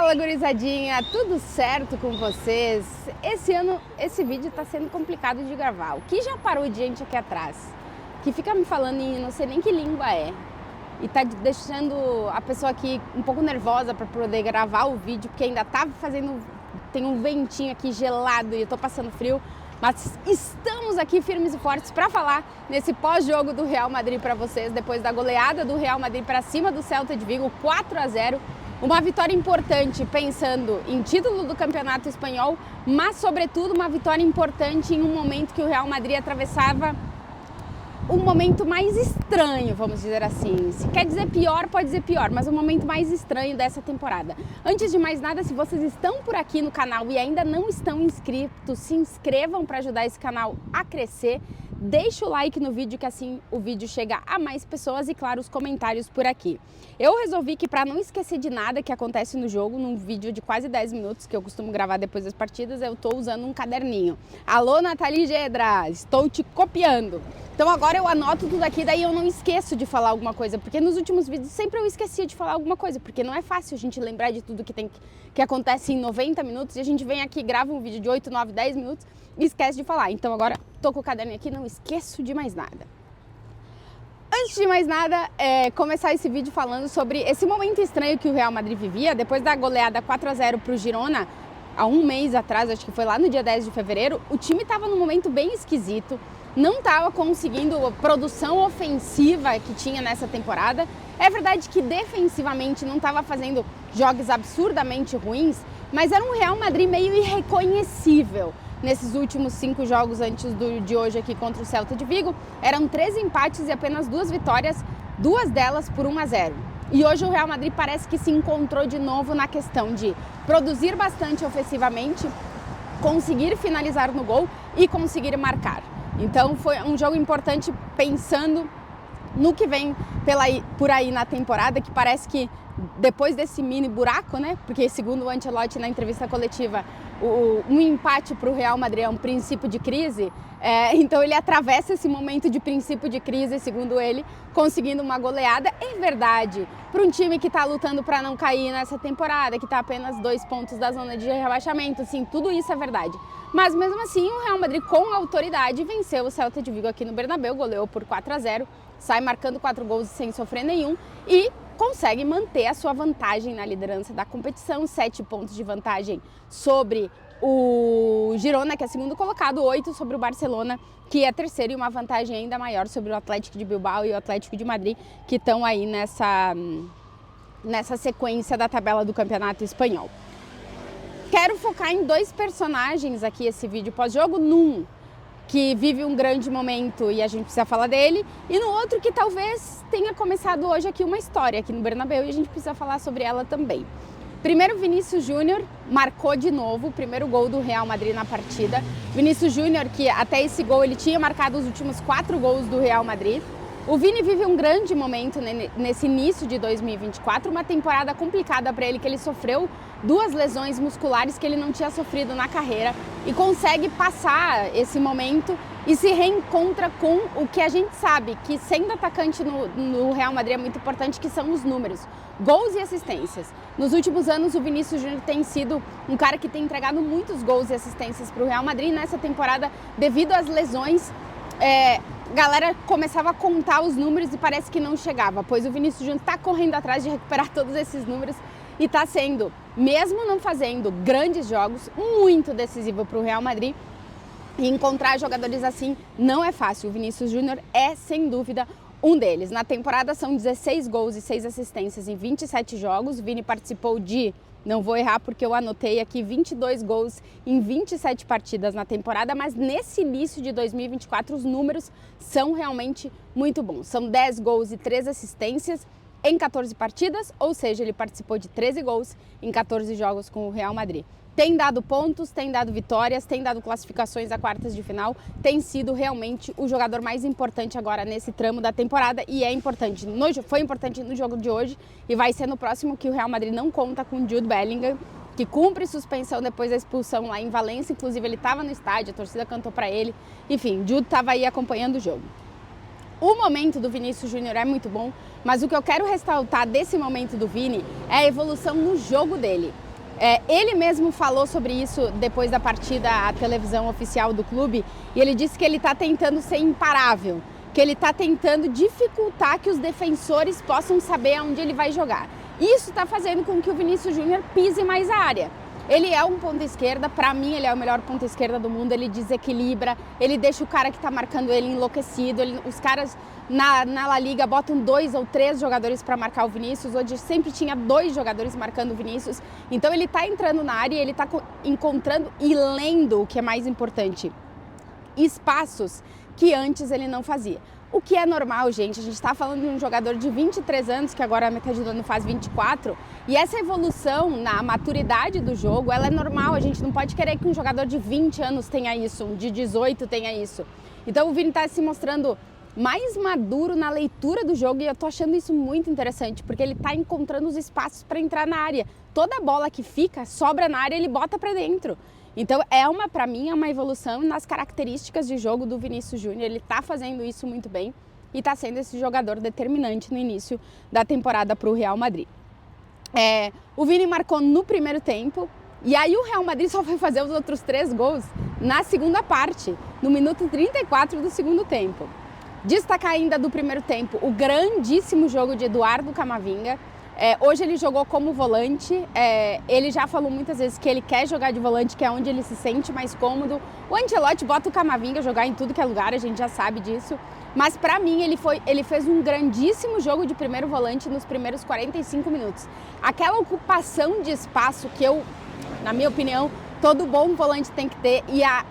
Fala, gurizadinha, tudo certo com vocês? Esse ano, esse vídeo tá sendo complicado de gravar. O que já parou de gente aqui atrás, que fica me falando em não sei nem que língua é, e tá deixando a pessoa aqui um pouco nervosa para poder gravar o vídeo, porque ainda tá fazendo, tem um ventinho aqui gelado e eu tô passando frio. Mas estamos aqui firmes e fortes para falar nesse pós-jogo do Real Madrid para vocês, depois da goleada do Real Madrid para cima do Celta de Vigo, 4-0. Uma vitória importante pensando em título do Campeonato Espanhol, mas sobretudo uma vitória importante em um momento que o Real Madrid atravessava um momento mais estranho, vamos dizer assim. Se quer dizer pior, pode dizer pior, mas o momento mais estranho dessa temporada. Antes de mais nada, se vocês estão por aqui no canal e ainda não estão inscritos, se inscrevam para ajudar esse canal a crescer. Deixa o like no vídeo, que assim o vídeo chega a mais pessoas e, claro, os comentários por aqui. Eu resolvi que, para não esquecer de nada que acontece no jogo, num vídeo de quase 10 minutos, que eu costumo gravar depois das partidas, eu estou usando um caderninho. Alô, Nathalie Gedra, estou te copiando. Então agora eu anoto tudo aqui, daí eu não esqueço de falar alguma coisa, porque nos últimos vídeos sempre eu esquecia de falar alguma coisa, porque não é fácil a gente lembrar de tudo que acontece em 90 minutos, e a gente vem aqui, grava um vídeo de 8, 9, 10 minutos e esquece de falar. Então agora tô com o caderninho aqui, não esqueço de mais nada. Antes de mais nada, começar esse vídeo falando sobre esse momento estranho que o Real Madrid vivia, depois da goleada 4-0 pro Girona, há um mês atrás, acho que foi lá no dia 10 de fevereiro, o time estava num momento bem esquisito, não estava conseguindo a produção ofensiva que tinha nessa temporada. É verdade que defensivamente não estava fazendo jogos absurdamente ruins, mas era um Real Madrid meio irreconhecível. Nesses últimos 5 jogos antes de hoje aqui contra o Celta de Vigo, eram 3 empates e apenas 2 vitórias, 2 delas por 1-0. E hoje o Real Madrid parece que se encontrou de novo na questão de produzir bastante ofensivamente, conseguir finalizar no gol e conseguir marcar. Então foi um jogo importante pensando no que vem por aí na temporada, que parece que depois desse mini buraco, né? Porque segundo o Ancelotti na entrevista coletiva, um empate para o Real Madrid é um princípio de crise, então ele atravessa esse momento de princípio de crise, segundo ele, conseguindo uma goleada. É verdade, para um time que está lutando para não cair nessa temporada, que está apenas 2 pontos da zona de rebaixamento, sim, tudo isso é verdade. Mas mesmo assim, o Real Madrid com autoridade venceu o Celta de Vigo aqui no Bernabéu, goleou por 4-0, sai marcando 4 gols sem sofrer nenhum e consegue manter a sua vantagem na liderança da competição, 7 pontos de vantagem sobre o Girona, que é segundo colocado, 8 sobre o Barcelona, que é terceiro, e uma vantagem ainda maior sobre o Atlético de Bilbao e o Atlético de Madrid, que estão aí nessa sequência da tabela do Campeonato Espanhol. Quero focar em 2 personagens aqui esse vídeo pós-jogo, num que vive um grande momento e a gente precisa falar dele, e no outro que talvez tenha começado hoje aqui uma história aqui no Bernabéu e a gente precisa falar sobre ela também. Primeiro, Vinícius Júnior marcou de novo o primeiro gol do Real Madrid na partida. Vinícius Júnior, que até esse gol ele tinha marcado os últimos 4 gols do Real Madrid. O Vini vive um grande momento nesse início de 2024, uma temporada complicada para ele, que ele sofreu 2 lesões musculares que ele não tinha sofrido na carreira, e consegue passar esse momento e se reencontra com o que a gente sabe, que sendo atacante no Real Madrid é muito importante, que são os números, gols e assistências. Nos últimos anos o Vinícius Júnior tem sido um cara que tem entregado muitos gols e assistências para o Real Madrid. Nessa temporada, devido às lesões, galera começava a contar os números e parece que não chegava, pois o Vinícius Júnior está correndo atrás de recuperar todos esses números e está sendo, mesmo não fazendo grandes jogos, muito decisivo para o Real Madrid. E encontrar jogadores assim não é fácil. O Vinícius Júnior é, sem dúvida, um deles. Na temporada são 16 gols e 6 assistências em 27 jogos. O Vini participou de, não vou errar porque eu anotei aqui, 22 gols em 27 partidas na temporada, mas nesse início de 2024 os números são realmente muito bons. São 10 gols e 3 assistências em 14 partidas, ou seja, ele participou de 13 gols em 14 jogos com o Real Madrid. Tem dado pontos, tem dado vitórias, tem dado classificações a quartas de final, tem sido realmente o jogador mais importante agora nesse tramo da temporada, e foi importante no jogo de hoje e vai ser no próximo, que o Real Madrid não conta com o Jude Bellingham, que cumpre suspensão depois da expulsão lá em Valência. Inclusive ele estava no estádio, a torcida cantou para ele, enfim, Jude estava aí acompanhando o jogo. O momento do Vinícius Júnior é muito bom, mas o que eu quero ressaltar desse momento do Vini é a evolução no jogo dele. Ele mesmo falou sobre isso depois da partida à televisão oficial do clube, e ele disse que ele está tentando ser imparável, que ele está tentando dificultar que os defensores possam saber aonde ele vai jogar. Isso está fazendo com que o Vinícius Júnior pise mais a área. Ele é um ponta esquerda, para mim ele é o melhor ponta esquerda do mundo, ele desequilibra, ele deixa o cara que está marcando ele enlouquecido, os caras na La Liga botam 2 ou 3 jogadores para marcar o Vinícius, hoje sempre tinha 2 jogadores marcando o Vinícius, então ele está entrando na área e ele está encontrando e lendo, o que é mais importante, espaços que antes ele não fazia. O que é normal, gente, a gente está falando de um jogador de 23 anos, que agora a metade do ano faz 24, e essa evolução na maturidade do jogo, ela é normal, a gente não pode querer que um jogador de 20 anos tenha isso, um de 18 tenha isso. Então o Vini está se mostrando mais maduro na leitura do jogo e eu tô achando isso muito interessante, porque ele está encontrando os espaços para entrar na área. Toda bola que fica, sobra na área, ele bota para dentro. Então, para mim, é uma evolução nas características de jogo do Vinícius Júnior. Ele está fazendo isso muito bem e está sendo esse jogador determinante no início da temporada para o Real Madrid. O Vini marcou no primeiro tempo e aí o Real Madrid só foi fazer os outros 3 gols na segunda parte, no minuto 34 do segundo tempo. Destacar ainda do primeiro tempo o grandíssimo jogo de Eduardo Camavinga. Hoje ele jogou como volante, ele já falou muitas vezes que ele quer jogar de volante, que é onde ele se sente mais cômodo. O Ancelotti bota o Camavinga jogar em tudo que é lugar, a gente já sabe disso. Mas para mim ele fez um grandíssimo jogo de primeiro volante nos primeiros 45 minutos. Aquela ocupação de espaço que na minha opinião, todo bom volante tem que ter e a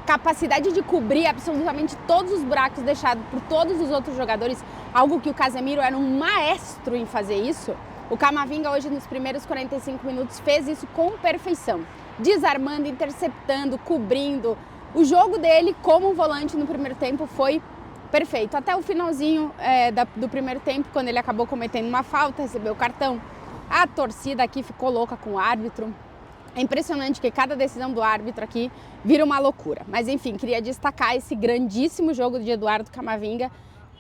capacidade de cobrir absolutamente todos os buracos deixados por todos os outros jogadores, algo que o Casemiro era um maestro em fazer isso. O Camavinga hoje nos primeiros 45 minutos fez isso com perfeição, desarmando, interceptando, cobrindo. O jogo dele como volante no primeiro tempo foi perfeito, até o finalzinho do primeiro tempo, quando ele acabou cometendo uma falta, recebeu o cartão. A torcida aqui ficou louca com o árbitro. É impressionante que cada decisão do árbitro aqui vira uma loucura. Mas enfim, queria destacar esse grandíssimo jogo de Eduardo Camavinga,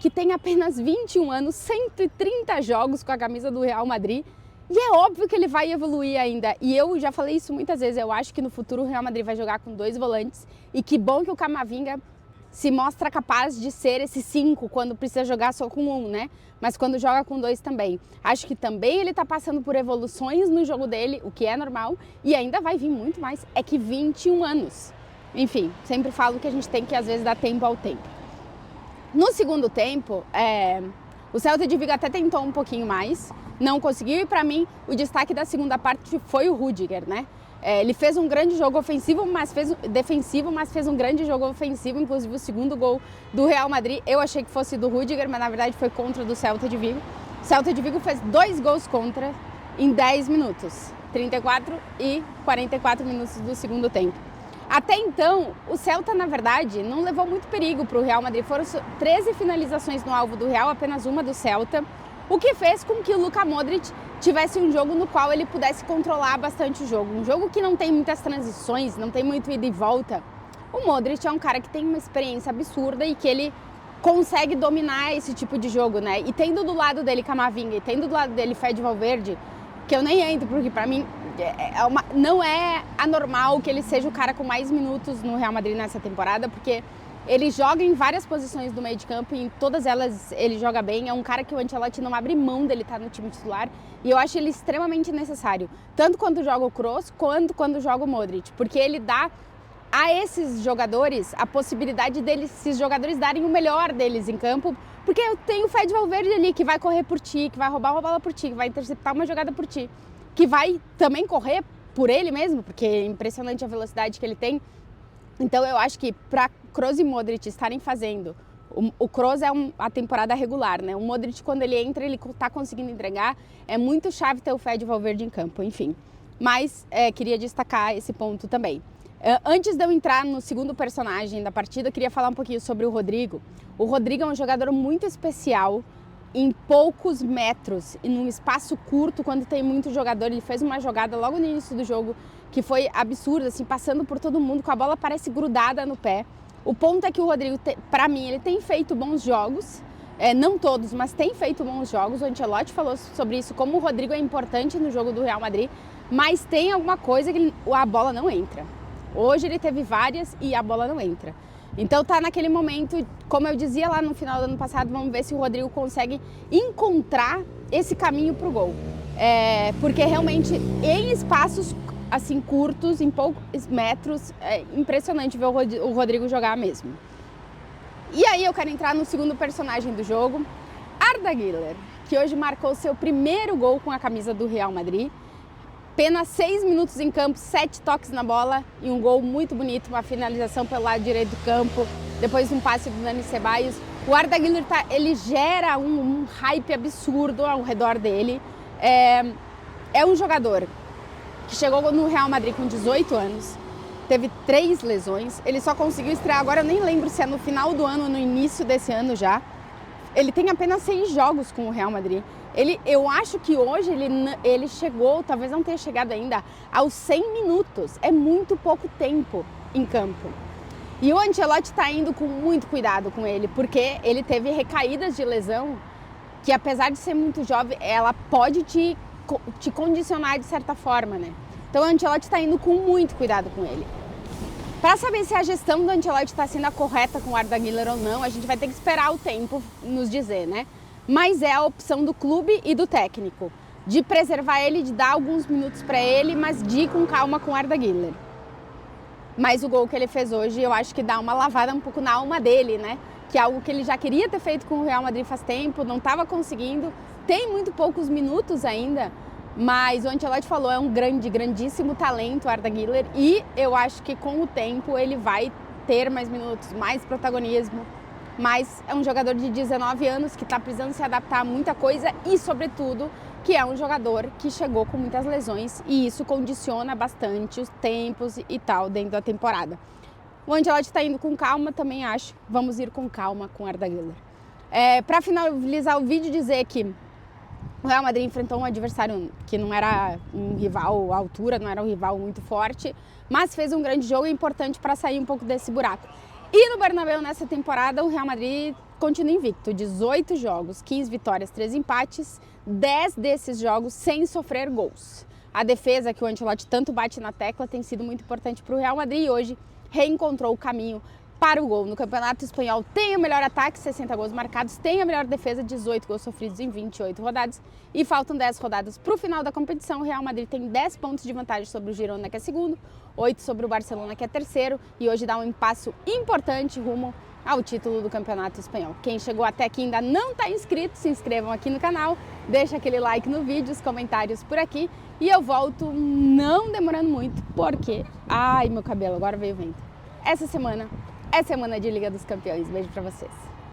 que tem apenas 21 anos, 130 jogos com a camisa do Real Madrid. E é óbvio que ele vai evoluir ainda. E eu já falei isso muitas vezes, eu acho que no futuro o Real Madrid vai jogar com 2 volantes. E que bom que o Camavinga se mostra capaz de ser esse 5 quando precisa jogar só com 1, né? Mas quando joga com 2 também. Acho que também ele tá passando por evoluções no jogo dele, o que é normal, e ainda vai vir muito mais, é que 21 anos. Enfim, sempre falo que a gente tem que às vezes dar tempo ao tempo. No segundo tempo, o Celta de Vigo até tentou um pouquinho mais, não conseguiu, e para mim o destaque da segunda parte foi o Rüdiger, né? Ele fez um grande jogo ofensivo, defensivo, mas fez um grande jogo ofensivo, inclusive o segundo gol do Real Madrid. Eu achei que fosse do Rüdiger, mas na verdade foi contra do Celta de Vigo. O Celta de Vigo fez 2 gols contra em 10 minutos, 34 e 44 minutos do segundo tempo. Até então, o Celta, na verdade, não levou muito perigo para o Real Madrid. Foram 13 finalizações no alvo do Real, apenas uma do Celta, o que fez com que o Luka Modric tivesse um jogo no qual ele pudesse controlar bastante o jogo. Um jogo que não tem muitas transições, não tem muito ida e volta. O Modric é um cara que tem uma experiência absurda e que ele consegue dominar esse tipo de jogo, né? E tendo do lado dele Camavinga e tendo do lado dele Fede Valverde, que eu nem entro, porque pra mim não é anormal que ele seja o cara com mais minutos no Real Madrid nessa temporada, porque ele joga em várias posições do meio de campo e em todas elas ele joga bem. É um cara que o Ancelotti não abre mão dele estar no time titular e eu acho ele extremamente necessário, tanto quando joga o Kroos quanto quando joga o Modric, porque ele dá a esses jogadores a possibilidade esses jogadores darem o melhor deles em campo, porque eu tenho o Fede Valverde ali que vai correr por ti, que vai roubar uma bola por ti, que vai interceptar uma jogada por ti, que vai também correr por ele mesmo, porque é impressionante a velocidade que ele tem. Então eu acho que para Kroos e Modric estarem fazendo, o Kroos é a temporada regular, né? O Modric, quando ele entra, ele está conseguindo entregar. É muito chave ter o Fede Valverde em campo, enfim. Mas queria destacar esse ponto também. Antes de eu entrar no segundo personagem da partida, eu queria falar um pouquinho sobre o Rodrigo. O Rodrigo é um jogador muito especial em poucos metros e num espaço curto, quando tem muito jogador. Ele fez uma jogada logo no início do jogo que foi absurda, assim, passando por todo mundo, com a bola parece grudada no pé. O ponto é que o Rodrigo, para mim, ele tem feito bons jogos, Não todos, mas tem feito bons jogos. O Ancelotti falou sobre isso, como o Rodrigo é importante no jogo do Real Madrid, mas tem alguma coisa que a bola não entra. Hoje ele teve várias e a bola não entra. Então tá naquele momento, como eu dizia lá no final do ano passado, vamos ver se o Rodrigo consegue encontrar esse caminho pro gol. Porque realmente em espaços assim curtos, em poucos metros, é impressionante ver o Rodrigo jogar mesmo. E aí eu quero entrar no segundo personagem do jogo, Arda Güler, que hoje marcou seu primeiro gol com a camisa do Real Madrid. Apenas 6 minutos em campo, 7 toques na bola e um gol muito bonito, uma finalização pelo lado direito do campo, depois um passe do Dani Ceballos. O Arda Güler ele gera um hype absurdo ao redor dele. É um jogador que chegou no Real Madrid com 18 anos, teve 3 lesões, ele só conseguiu estrear agora, eu nem lembro se é no final do ano ou no início desse ano já. Ele tem apenas 6 jogos com o Real Madrid. Eu acho que hoje ele chegou, talvez não tenha chegado ainda, aos 100 minutos. É muito pouco tempo em campo. E o Ancelotti está indo com muito cuidado com ele, porque ele teve recaídas de lesão que, apesar de ser muito jovem, ela pode te condicionar de certa forma, né? Então o Ancelotti está indo com muito cuidado com ele. Para saber se a gestão do Ancelotti está sendo a correta com o Arda Güler ou não, a gente vai ter que esperar o tempo nos dizer, né? Mas é a opção do clube e do técnico, de preservar ele, de dar alguns minutos para ele, mas de ir com calma com o Arda Güler. Mas o gol que ele fez hoje, eu acho que dá uma lavada um pouco na alma dele, né? Que é algo que ele já queria ter feito com o Real Madrid faz tempo, não estava conseguindo, tem muito poucos minutos ainda, mas o Ancelotti falou, é um grandíssimo talento o Arda Güler, e eu acho que com o tempo ele vai ter mais minutos, mais protagonismo, mas é um jogador de 19 anos que está precisando se adaptar a muita coisa e, sobretudo, que é um jogador que chegou com muitas lesões e isso condiciona bastante os tempos e tal dentro da temporada. O Ancelotti está indo com calma, também acho, vamos ir com calma com o Arda Güler. Para finalizar o vídeo, dizer que o Real Madrid enfrentou um adversário que não era um rival à altura, não era um rival muito forte, mas fez um grande jogo importante para sair um pouco desse buraco. E no Bernabéu, nessa temporada, o Real Madrid continua invicto, 18 jogos, 15 vitórias, 3 empates, 10 desses jogos sem sofrer gols. A defesa, que o Ancelotti tanto bate na tecla, tem sido muito importante para o Real Madrid e hoje reencontrou o caminho para o gol. No Campeonato Espanhol tem o melhor ataque, 60 gols marcados, tem a melhor defesa, 18 gols sofridos em 28 rodadas e faltam 10 rodadas para o final da competição. O Real Madrid tem 10 pontos de vantagem sobre o Girona, que é segundo, 8 sobre o Barcelona, que é terceiro, e hoje dá um passo importante rumo ao título do Campeonato Espanhol. Quem chegou até aqui e ainda não está inscrito, se inscrevam aqui no canal, deixa aquele like no vídeo, os comentários por aqui e eu volto não demorando muito, porque... Ai, meu cabelo, agora veio o vento. Essa semana é semana de Liga dos Campeões. Beijo pra vocês.